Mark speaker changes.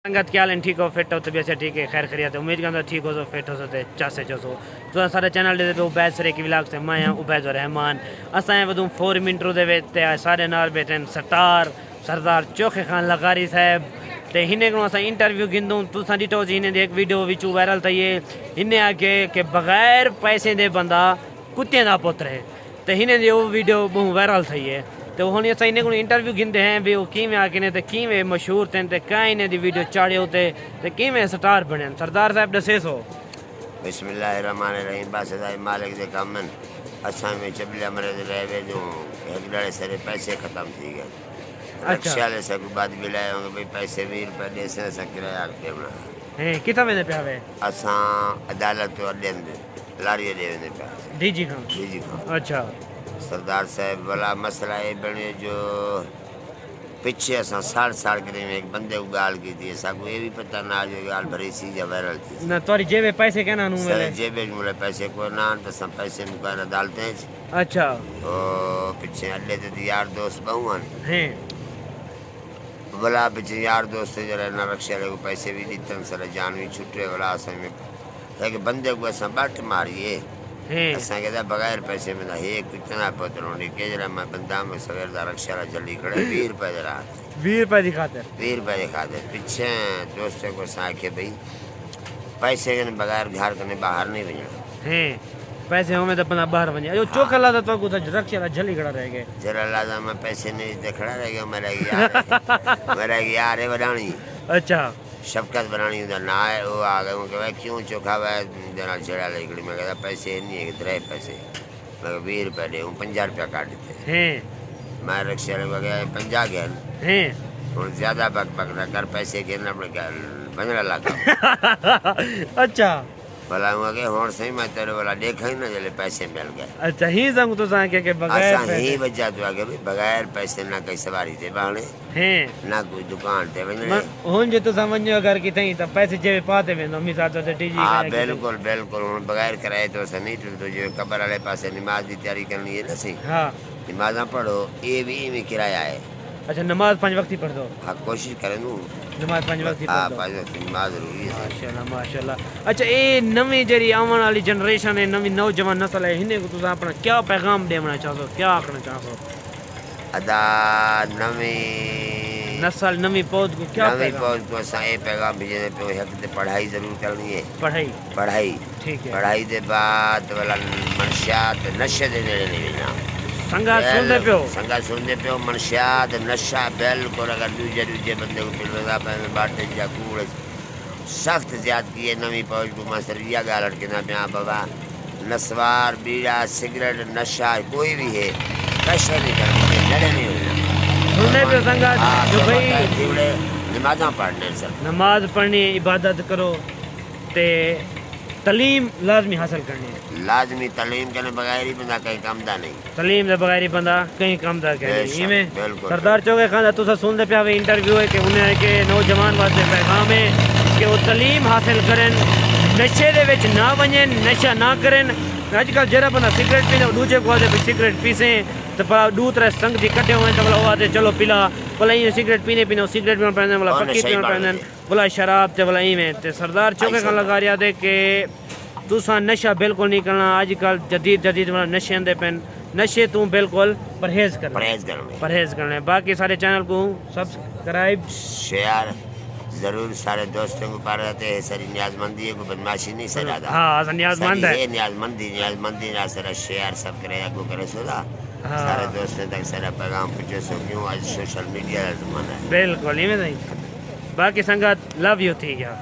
Speaker 1: संगत क्या हाल ठीक हो फिट हो तो भी अच्छा ठीक है खैर खरियत है उम्मीद करता ठीक हो तो फिट हो तो चासे चो तो सारे चैनल दे तो उबैद सरे की व्लॉग से मैं उबैद रहमान असां वधू 4 मिनट दे विच सारे नाल बैठे सटार सरदार चोखे खान लगारी साहब ते हिने को असां इंटरव्यू गिंदूं तुसां ॾिठो जी हिन एक वीडियो विचू वायरल थी है हिने आके कि बगैर पैसे दे बंदा कुत्ते दा पुत्र है तो हिने वो वीडियो बहुत वायरल थी है तो हम अस इन को इंटरव्यू गिंदे हैं भी वो किमें आके तो किमें मशहूर थे तो क्या इन्हें दी वीडियो चाढ़ियो थे तो किमें स्टार बने सरदार साहब दसे सो
Speaker 2: बिस्मिल्लाहिर्रहमानिर्रहीम बादशाह मालिक दे कमन असां में चबलिया मरे रह वे जो एक डाले सारे पैसे खत्म थी गए रक्षा ले सब बाद मिलाए होंगे भाई पैसे 20 रुपए दे से किराया के बना
Speaker 1: हैं किथा में पे आवे
Speaker 2: असां अदालत तो अडे लारी दे ने पे
Speaker 1: डीजी खां अच्छा
Speaker 2: सरदार साहब वाला मसला ये बने जो पीछे असां 60 के में एक बंदे को गाल की थी ऐसा को ये भी पता ना जो गाल भरी सी या वायरल थी
Speaker 1: ना तोरी जेबे पैसे कहना नु
Speaker 2: मेरे जेबे मुले पैसे को ना तो सब पैसे मुकाना डालते हैं
Speaker 1: अच्छा
Speaker 2: ओ पीछे अड्डे ते यार दोस्त बहुवन
Speaker 1: हैं
Speaker 2: वाला पीछे यार दोस्त जरा ना रक्षा ले को पैसे भी दितन सर जान भी छुटे वाला असां में एक बंदे को असां बाट मारिए असां के बगैर पैसे में हे कितना पत्रों ने के जरा मैं बंदा में सवेर दा रक्षा ला जल्दी खड़े 20 रुपए जरा
Speaker 1: 20 रुपए दिखाते
Speaker 2: 20 रुपए दिखाते पीछे दोस्त को साखे भाई पैसे के बगैर घर कने बाहर नहीं भेजना
Speaker 1: हैं पैसे हमें तो अपना बाहर बन जो चोखा ला तो को रक्षा ला जल्दी खड़ा रह गए
Speaker 2: जरा लाजा में पैसे नहीं दे खड़ा रह गया मेरा यार है बनानी
Speaker 1: अच्छा
Speaker 2: शफकत बनानी उधर ना है वो आ गए वो कहे क्यों चोखा हुआ जरा छेड़ा लेकड़ी में कहता पैसे नहीं है कितने पैसे मैं 20 रुपए दे 50 रुपया काट देते
Speaker 1: हैं
Speaker 2: मैं रक्षा लगा गया 50 गया
Speaker 1: हैं
Speaker 2: और ज्यादा बक न कर पैसे के ना अपने 15 लाख
Speaker 1: अच्छा
Speaker 2: भला हुआ के होड़ सही मैं तेरे वाला देखा ही ना जले पैसे मिल गए
Speaker 1: अच्छा ही संग तो सा के बगैर
Speaker 2: पैसे ही बचा तो आगे बगैर पैसे ना कई सवारी दे बाणे
Speaker 1: हैं
Speaker 2: ना कोई दुकान ते वने
Speaker 1: होन जे तो समझो अगर की थई तो पैसे जेबे पाते में मम्मी साथ तो टीजी
Speaker 2: हां बिल्कुल बिल्कुल हुन बगैर कराए तो से नहीं तो जो कब्र वाले पासे नमाज की तैयारी करनी है ना सही
Speaker 1: हां
Speaker 2: नमाज़ पढ़ो ये भी में किराया है
Speaker 1: अच्छा नमाज 5 वक्त ही पढ़ दो
Speaker 2: हां कोशिश करें नु
Speaker 1: नमाज 5 वक्त ही
Speaker 2: हां
Speaker 1: पढ़ दो
Speaker 2: 5 वक्त नमाज जरूरी है
Speaker 1: माशाल्लाह माशाल्लाह अच्छा ये नवी जेरी आवन वाली जनरेशन है नवी नौजवान नस्ल है इन्हें को तुम अपना क्या पैगाम देना चाहो क्या आखना चाहो
Speaker 2: अदा नवी
Speaker 1: नस्ल नवी पौध को क्या
Speaker 2: नवी पौध को सा ये पैगाम भेजने पे हक ते पढ़ाई जरूर करनी है पढ़ाई
Speaker 1: ठीक है
Speaker 2: पढ़ाई दे बाद वाला मनशियात नशे दे नेड़े नहीं जाना संगा सुनते पियो मनशियात नशा बिल्कुल अगर दूजे बंदे को पिलवेदा पे बाटे जा कूड़ सख्त ज्यादती है नवी पौध को मसरिया गालट के ना पिया बाबा नस्वार बीड़ा सिगरेट नशा कोई भी है नशे नहीं करनी लड़े नहीं होना
Speaker 1: सुनने पे संगा जो भाई
Speaker 2: नमाज़ पढ़ने सर
Speaker 1: नमाज पढ़नी इबादत करो ते तलीम लाजमी हासिल करनी है
Speaker 2: लाजमी तलीम के बगैर ही बंदा कहीं काम दा नहीं
Speaker 1: तलीम दे बगैर ही बंदा कहीं काम दा नहीं में सरदार चौके खान तुसा सुनते पे आवे इंटरव्यू है कि उन्हें के नौजवान वास्ते पैगाम है कि वो तलीम हासिल करें नशे दे विच ना वनें नशा ना करें आजकल जरा बंदा सिगरेट पीने दूजे को आदे सिगरेट पीसे तो भला दू तरह संग दी इकट्ठे हुए तो भला आदे चलो पिला भला ये सिगरेट पीने सिगरेट पीना पैंदे भला पक्की पीना पैंदे भला शराब ते भला में ते सरदार चौके खान लगा रिया दे कि तुसा नशा बिल्कुल नहीं करना आजकल जदीद वाला नशे आंदे पेन नशे तू बिल्कुल परहेज करना बाकी सारे चैनल को सब्सक्राइब
Speaker 2: शेयर जरूर सारे दोस्तों को पार रहते हैं सारी न्याजमंदी है को बदमाशी नहीं सर ज्यादा
Speaker 1: हां न्याजमंद है
Speaker 2: न्याजमंदी ना सारा शेयर सब करे को करे सोदा सारे दोस्तों तक सारा पैगाम पहुंचे सो क्यों आज सोशल मीडिया का जमाना है
Speaker 1: बिल्कुल ही में नहीं बाकी संगत लव यू थी क्या